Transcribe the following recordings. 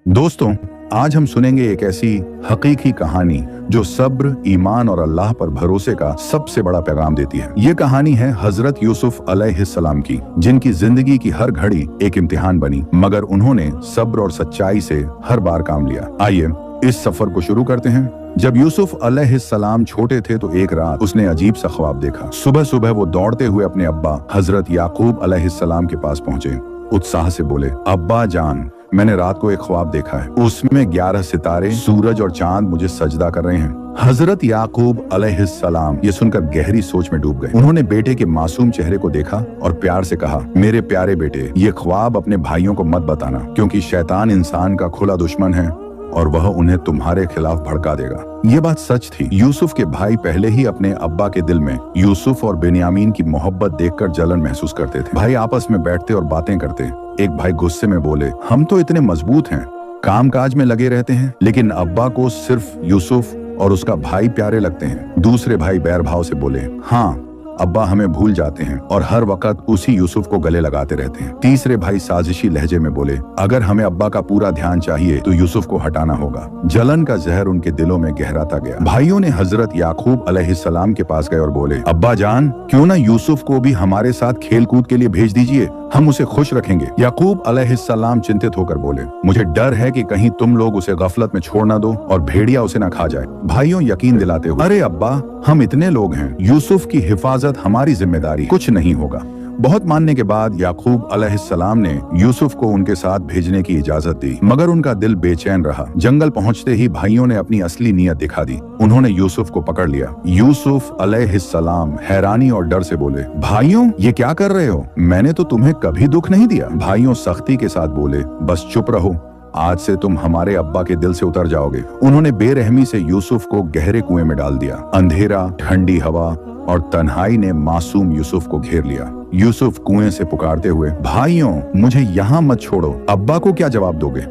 दोस्तों, आज हम सुनेंगे एक ऐसी हकीकी कहानी जो सब्र, ईमान और अल्लाह पर भरोसे का सबसे बड़ा पैगाम देती है। ये कहानी है हजरत यूसुफ अलैहिस्सलाम की, जिनकी जिंदगी की हर घड़ी एक इम्तिहान बनी, मगर उन्होंने सब्र और सच्चाई से हर बार काम लिया। आइए इस सफर को शुरू करते हैं। जब यूसुफ अलैहिस्सलाम छोटे थे तो एक रात उसने अजीब सा ख्वाब देखा। सुबह सुबह वो दौड़ते हुए अपने अब्बा हजरत याकूब अलैहिस्सलाम के पास पहुंचे। उत्साह से बोले, अब्बा जान, मैंने रात को एक ख्वाब देखा है। उसमें 11 सितारे, सूरज और चांद मुझे सजदा कर रहे हैं। हजरत याकूब अलैहिस्सलाम ये सुनकर गहरी सोच में डूब गए। उन्होंने बेटे के मासूम चेहरे को देखा और प्यार से कहा, मेरे प्यारे बेटे, ये ख्वाब अपने भाइयों को मत बताना, क्योंकि शैतान इंसान का खुला दुश्मन है और वह उन्हें तुम्हारे खिलाफ भड़का देगा। ये बात सच थी। यूसुफ के भाई पहले ही अपने अब्बा के दिल में यूसुफ और बेन्यामीन की मोहब्बत देखकर जलन महसूस करते थे। भाई आपस में बैठते और बातें करते। एक भाई गुस्से में बोले, हम तो इतने मजबूत हैं, काम काज में लगे रहते हैं, लेकिन अब्बा को सिर्फ यूसुफ और उसका भाई प्यारे लगते हैं। दूसरे भाई बैर भाव से बोले, हाँ, अब्बा हमें भूल जाते हैं और हर वक्त उसी यूसुफ को गले लगाते रहते हैं। तीसरे भाई साजिशी लहजे में बोले, अगर हमें अब्बा का पूरा ध्यान चाहिए तो यूसुफ को हटाना होगा। जलन का जहर उनके दिलों में गहराता गया। भाइयों ने हजरत याकूब अलैहिस्सलाम के पास गए और बोले, अब्बा जान, क्यों ना यूसुफ को भी हमारे साथ खेल कूद के लिए भेज दीजिए, हम उसे खुश रखेंगे। याकूब अलैहिस्सलाम चिंतित होकर बोले, मुझे डर है कि कहीं तुम लोग उसे गफलत में छोड़ ना दो और भेड़िया उसे ना खा जाए। भाइयों यकीन दिलाते हुए, अरे अब्बा, हम इतने लोग हैं, यूसुफ की हिफाजत हमारी जिम्मेदारी, कुछ नहीं होगा। बहुत मानने के बाद याकूब अलैहिस्सलाम ने यूसुफ को उनके साथ भेजने की इजाजत दी, मगर उनका दिल बेचैन रहा। जंगल पहुंचते ही भाइयों ने अपनी असली नीयत दिखा दी। उन्होंने यूसुफ को पकड़ लिया। यूसुफ अलैहिस्सलाम हैरानी और डर से बोले, भाइयों, ये क्या कर रहे हो? मैंने तो तुम्हें कभी दुख नहीं दिया। भाइयों सख्ती के साथ बोले, बस चुप रहो, आज से तुम हमारे अब्बा के दिल से उतर जाओगे। उन्होंने बेरहमी से यूसुफ को गहरे कुएं में डाल दिया। अंधेरा, ठंडी हवा और तन्हाई ने मासूम यूसुफ को घेर लिया। यूसुफ कुएं से पुकारते हुए, भाइयों, मुझे यहाँ मत छोड़ो, अब्बा को क्या जवाब दोगे?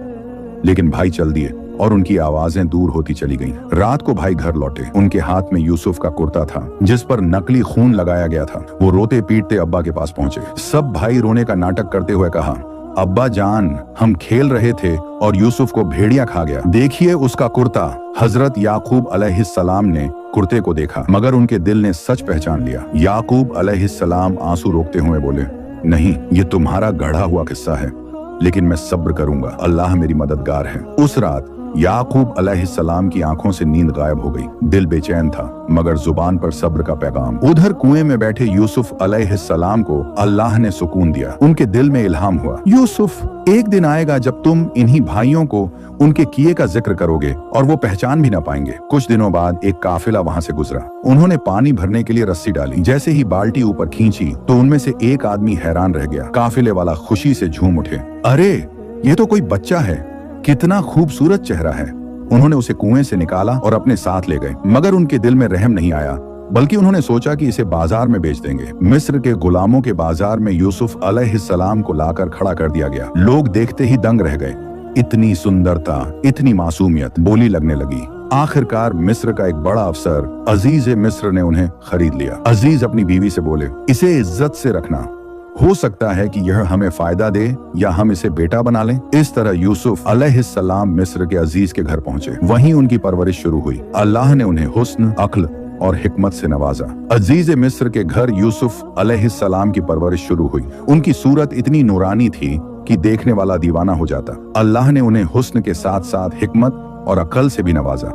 लेकिन भाई चल दिए और उनकी आवाजें दूर होती चली गईं। रात को भाई घर लौटे। उनके हाथ में यूसुफ का कुर्ता था जिस पर नकली खून लगाया गया था। वो रोते पीटते अब्बा के पास पहुंचे। सब भाई रोने का नाटक करते हुए कहा, अब्बा जान, हम खेल रहे थे और यूसुफ को भेड़िया खा गया। देखिए उसका कुर्ता। हजरत याकूब अलैहिस्सलाम ने कुर्ते को देखा, मगर उनके दिल ने सच पहचान लिया। याकूब अलैहिस्सलाम आंसू रोकते हुए बोले, नहीं, ये तुम्हारा गढ़ा हुआ किस्सा है, लेकिन मैं सब्र करूंगा, अल्लाह मेरी मददगार है। उस रात याकूब अलैहिस्सलाम की आंखों से नींद गायब हो गई। दिल बेचैन था, मगर जुबान पर सब्र का पैगाम। उधर कुएं में बैठे यूसुफ अलैहिस्सलाम को अल्लाह ने सुकून दिया। उनके दिल में इल्हाम हुआ, यूसुफ, एक दिन आएगा जब तुम इन्हीं भाइयों को उनके किए का जिक्र करोगे और वो पहचान भी ना पाएंगे। कुछ दिनों बाद एक काफिला वहां से गुजरा। उन्होंने पानी भरने के लिए रस्सी डाली। जैसे ही बाल्टी ऊपर खींची तो उनमें से एक आदमी हैरान रह गया। काफिले वाला खुशी से झूम उठे, अरे ये तो कोई बच्चा है, कितना खूबसूरत चेहरा है। उन्होंने उसे कुएं से निकाला और अपने साथ ले गए, मगर उनके दिल में रहम नहीं आया, बल्कि उन्होंने सोचा कि इसे बाजार में बेच देंगे। मिस्र के गुलामों के बाजार में यूसुफ अलैहिस्सलाम को लाकर खड़ा कर दिया गया। लोग देखते ही दंग रह गए। इतनी सुंदरता, इतनी मासूमियत। बोली लगने लगी। आखिरकार मिस्र का एक बड़ा अफसर अजीज मिस्र ने उन्हें खरीद लिया। अजीज अपनी बीवी से बोले, इसे इज्जत से रखना, हो सकता है कि यह हमें फायदा दे या हम इसे बेटा बना लें। इस तरह यूसुफ अलैहिस्सलाम मिस्र के अजीज के घर पहुंचे। वहीं उनकी परवरिश शुरू हुई। अल्लाह ने उन्हें हुस्न, अक्ल और हिकमत से नवाजा। अजीज मिस्र के घर यूसुफ अलैहिस्सलाम की परवरिश शुरू हुई। उनकी सूरत इतनी नूरानी थी कि देखने वाला दीवाना हो जाता। अल्लाह ने उन्हें हुस्न के साथ साथ हिकमत और अकल से भी नवाजा,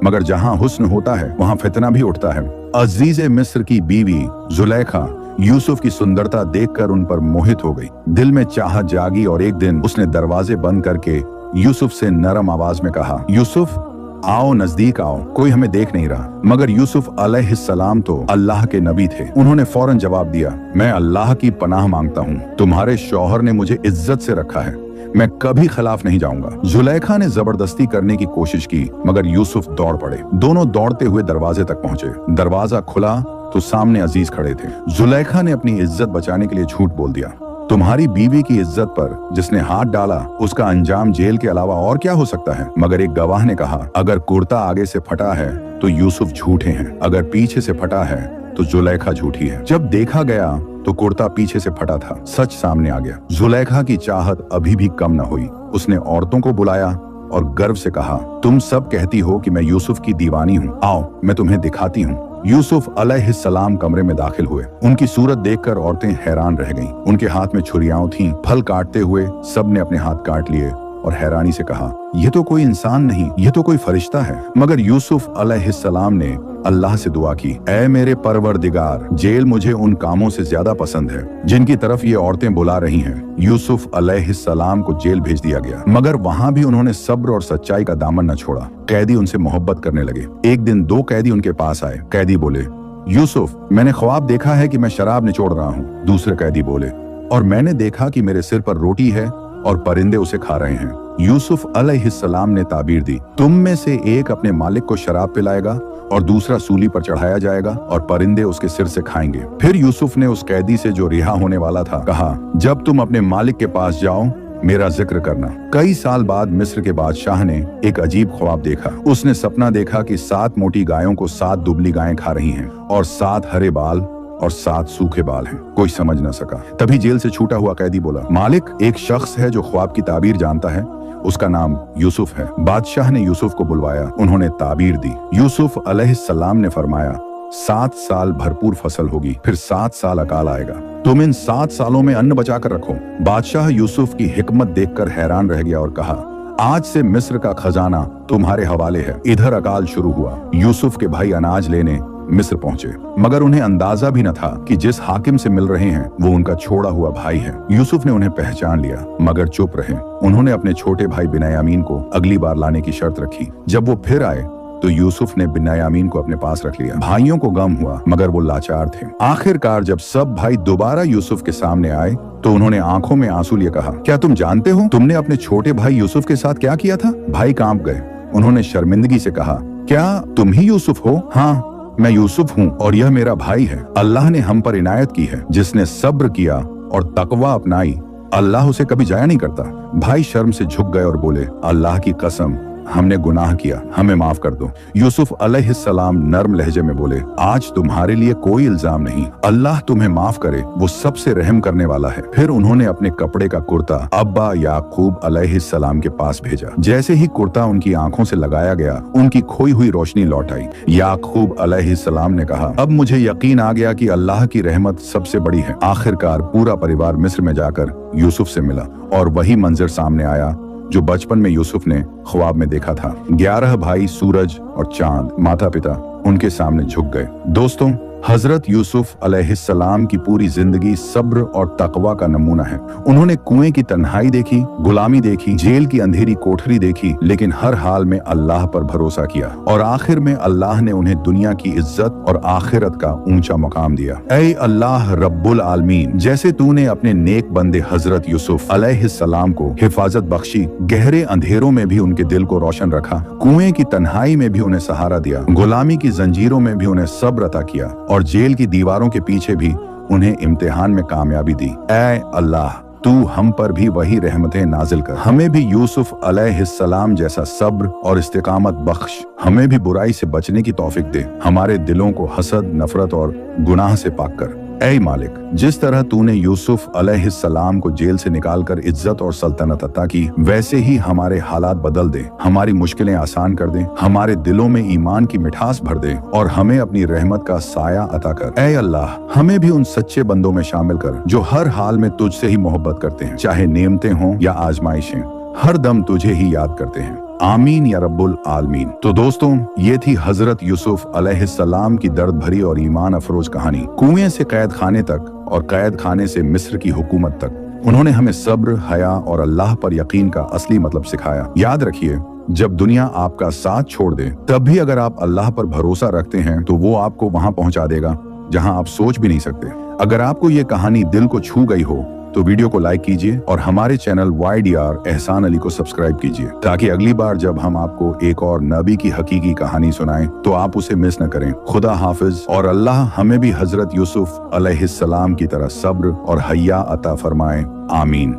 मगर जहाँ हुस्न होता है वहाँ फितना भी उठता है। अजीज मिस्र की बीवी जुलेखा यूसुफ की सुंदरता देखकर उन पर मोहित हो गई। दिल में चाहत जागी और एक दिन उसने दरवाजे बंद करके यूसुफ से नरम आवाज में कहा, यूसुफ, आओ, नजदीक आओ, कोई हमें देख नहीं रहा। मगर यूसुफ अलैहिस्सलाम तो अल्लाह के नबी थे। उन्होंने फौरन जवाब दिया, मैं अल्लाह की पनाह मांगता हूँ, तुम्हारे शौहर ने मुझे इज्जत से रखा है, मैं कभी खिलाफ नहीं जाऊंगा। जुलेखा ने जबरदस्ती करने की कोशिश की, मगर यूसुफ दौड़ पड़े। दोनों दौड़ते हुए दरवाजे तक पहुंचे। दरवाजा खुला तो सामने अजीज खड़े थे। जुलेखा ने अपनी इज्जत बचाने के लिए झूठ बोल दिया, तुम्हारी बीवी की इज्जत पर जिसने हाथ डाला उसका अंजाम जेल के अलावा और क्या हो सकता है। मगर एक गवाह ने कहा, अगर कुर्ता आगे से फटा है तो यूसुफ झूठे हैं, अगर पीछे से फटा है तो जुलेखा झूठी है। जब देखा गया तो कुर्ता पीछे से फटा था। सच सामने आ गया। जुलेखा की चाहत अभी भी कम न हुई। उसने औरतों को बुलाया और गर्व से कहा, तुम सब कहती हो कि मैं यूसुफ की दीवानी हूँ, आओ मैं तुम्हें दिखाती हूँ। यूसुफ अलैहिस्सलाम कमरे में दाखिल हुए। उनकी सूरत देखकर औरतें हैरान रह गईं। उनके हाथ में छुरियां थीं। फल काटते हुए सब ने अपने हाथ काट लिए और हैरानी से कहा, यह तो कोई इंसान नहीं, यह तो कोई फरिश्ता है। मगर यूसुफ अलैहिस्सलाम ने अल्लाह से दुआ की, ऐ मेरे परवरदिगार, जेल मुझे उन कामों से ज्यादा पसंद है जिनकी तरफ ये औरतें बुला रही हैं। यूसुफ अलैहिस्सलाम को जेल भेज दिया गया, मगर वहाँ भी उन्होंने सब्र और सच्चाई का दामन न छोड़ा। कैदी उनसे मोहब्बत करने लगे। एक दिन 2 कैदी उनके पास आए। कैदी बोले, यूसुफ, मैंने ख्वाब देखा है कि मैं शराब निचोड़ रहा हूँ। दूसरे कैदी बोले, और मैंने देखा कि मेरे सिर पर रोटी है और परिंदे उसे खा रहे हैं। यूसुफ अलैहिस्सलाम ने ताबीर दी, तुम में से एक अपने मालिक को शराब पिलाएगा और दूसरा सूली पर चढ़ाया जाएगा और परिंदे उसके सिर से खाएंगे। फिर यूसुफ ने उस कैदी से जो रिहा होने वाला था कहा, जब तुम अपने मालिक के पास जाओ मेरा जिक्र करना। कई साल बाद मिस्र के बादशाह ने एक अजीब ख्वाब देखा। उसने सपना देखा कि 7 मोटी गायों को 7 दुबली गायें खा रही हैं और 7 हरे बाल और 7 सूखे बाल हैं। कोई समझ न सका। तभी जेल से छूटा हुआ कैदी बोला, मालिक, एक शख्स है जो ख्वाब की ताबीर जानता है, उसका नाम यूसुफ है। बादशाह ने यूसुफ को बुलवाया। उन्होंने ताबीर दी। यूसुफ अलैहिस्सलाम ने फरमाया, 7 साल भरपूर फसल होगी, फिर 7 साल अकाल आएगा। तुम इन 7 सालों में अन्न बचा कर रखो। बादशाह यूसुफ की हिकमत देखकर हैरान रह गया और कहा, आज से मिस्र का खजाना तुम्हारे हवाले है। इधर अकाल शुरू हुआ। यूसुफ के भाई अनाज लेने मिस्र पहुंचे, मगर उन्हें अंदाजा भी न था कि जिस हाकिम से मिल रहे हैं वो उनका छोड़ा हुआ भाई है। यूसुफ ने उन्हें पहचान लिया, मगर चुप रहे। उन्होंने अपने छोटे भाई बिन्यामीन को अगली बार लाने की शर्त रखी। जब वो फिर आए तो यूसुफ ने बिन्यामीन को अपने पास रख लिया। भाइयों को गम हुआ, मगर वो लाचार थे। आखिरकार जब सब भाई दोबारा यूसुफ के सामने आए तो उन्होंने आंखों में आंसू लिए कहा, क्या तुम जानते हो तुमने अपने छोटे भाई यूसुफ के साथ क्या किया था? भाई कांप गए। उन्होंने शर्मिंदगी से कहा, क्या तुम ही यूसुफ हो? हाँ, मैं यूसुफ हूँ और यह मेरा भाई है। अल्लाह ने हम पर इनायत की है। जिसने सब्र किया और तकवा अपनाई, अल्लाह उसे कभी जाया नहीं करता। भाई शर्म से झुक गए और बोले, अल्लाह की कसम, हमने गुनाह किया, हमें माफ कर दो। यूसुफ अलैहिस्सलाम नर्म लहजे में बोले, आज तुम्हारे लिए कोई इल्जाम नहीं, अल्लाह तुम्हें माफ करे, वो सबसे रहम करने वाला है। फिर उन्होंने अपने कपड़े का कुर्ता अब्बा याकूब अलैहिस्सलाम के पास भेजा। जैसे ही कुर्ता उनकी आंखों से लगाया गया, उनकी खोई हुई रोशनी लौट आई। याकूब अलैहिस्सलाम ने कहा, अब मुझे यकीन आ गया कि अल्लाह की रहमत सबसे बड़ी है। आखिरकार पूरा परिवार मिस्र में जाकर यूसुफ से मिला और वही मंजर सामने आया जो बचपन में यूसुफ ने ख्वाब में देखा था। 11 भाई सूरज और चांद, माता पिता उनके सामने झुक गए। दोस्तों, हजरत यूसुफ अलैहिस्सलाम की पूरी जिंदगी सब्र और तकवा का नमूना है। उन्होंने कुएं की तन्हाई देखी, गुलामी देखी, जेल की अंधेरी कोठरी देखी, लेकिन हर हाल में अल्लाह पर भरोसा किया और आखिर में अल्लाह ने उन्हें दुनिया की इज्जत और आखिरत का ऊंचा मकाम दिया। ऐ अल्लाह रब्बुल आलमीन, जैसे तूने अपने नेक बंदे हजरत यूसुफ अलैहिस्सलाम को हिफाजत बख्शी, गहरे अंधेरों में भी उनके दिल को रोशन रखा, कुएं की तन्हाई में भी उन्हें सहारा दिया, गुलामी की जंजीरों में भी उन्हें सब्र अता किया और जेल की दीवारों के पीछे भी उन्हें इम्तिहान में कामयाबी दी। ऐ अल्लाह, तू हम पर भी वही रहमतें नाजिल कर। हमें भी यूसुफ अलैहिस्सलाम जैसा सब्र और इस्तिकामत बख्श। हमें भी बुराई से बचने की तौफीक दे। हमारे दिलों को हसद, नफरत और गुनाह से पाक कर। ऐ मालिक, जिस तरह तूने यूसुफ अलैहिस्सलाम को जेल से निकालकर इज्जत और सल्तनत अता की, वैसे ही हमारे हालात बदल दे, हमारी मुश्किलें आसान कर दे, हमारे दिलों में ईमान की मिठास भर दे और हमें अपनी रहमत का साया अता कर। ऐ अल्लाह, हमें भी उन सच्चे बंदों में शामिल कर जो हर हाल में तुझसे ही मोहब्बत करते हैं, चाहे नेमतें हों या आजमाइशें, हर दम तुझे ही याद करते हैं। आमीन या रब्बुल आलमीन। तो दोस्तों, ये थी हजरत यूसुफ अलैहिस्सलाम की दर्द भरी और ईमान अफरोज कहानी। कुएं से कैद खाने तक और कैद खाने से मिस्र की हुकूमत तक उन्होंने हमें सब्र, हया और अल्लाह पर यकीन का असली मतलब सिखाया। याद रखिए, जब दुनिया आपका साथ छोड़ दे, तब भी अगर आप अल्लाह पर भरोसा रखते हैं तो वो आपको वहां पहुंचा देगा जहां आप सोच भी नहीं सकते। अगर आपको ये कहानी दिल को छू गई हो तो वीडियो को लाइक कीजिए और हमारे चैनल YDR एहसान अली को सब्सक्राइब कीजिए, ताकि अगली बार जब हम आपको एक और नबी की हकीकी कहानी सुनाएं तो आप उसे मिस न करें। खुदा हाफिज और अल्लाह हमें भी हजरत यूसुफ अलैहिस्सलाम की तरह सब्र और हया अता फरमाए। आमीन।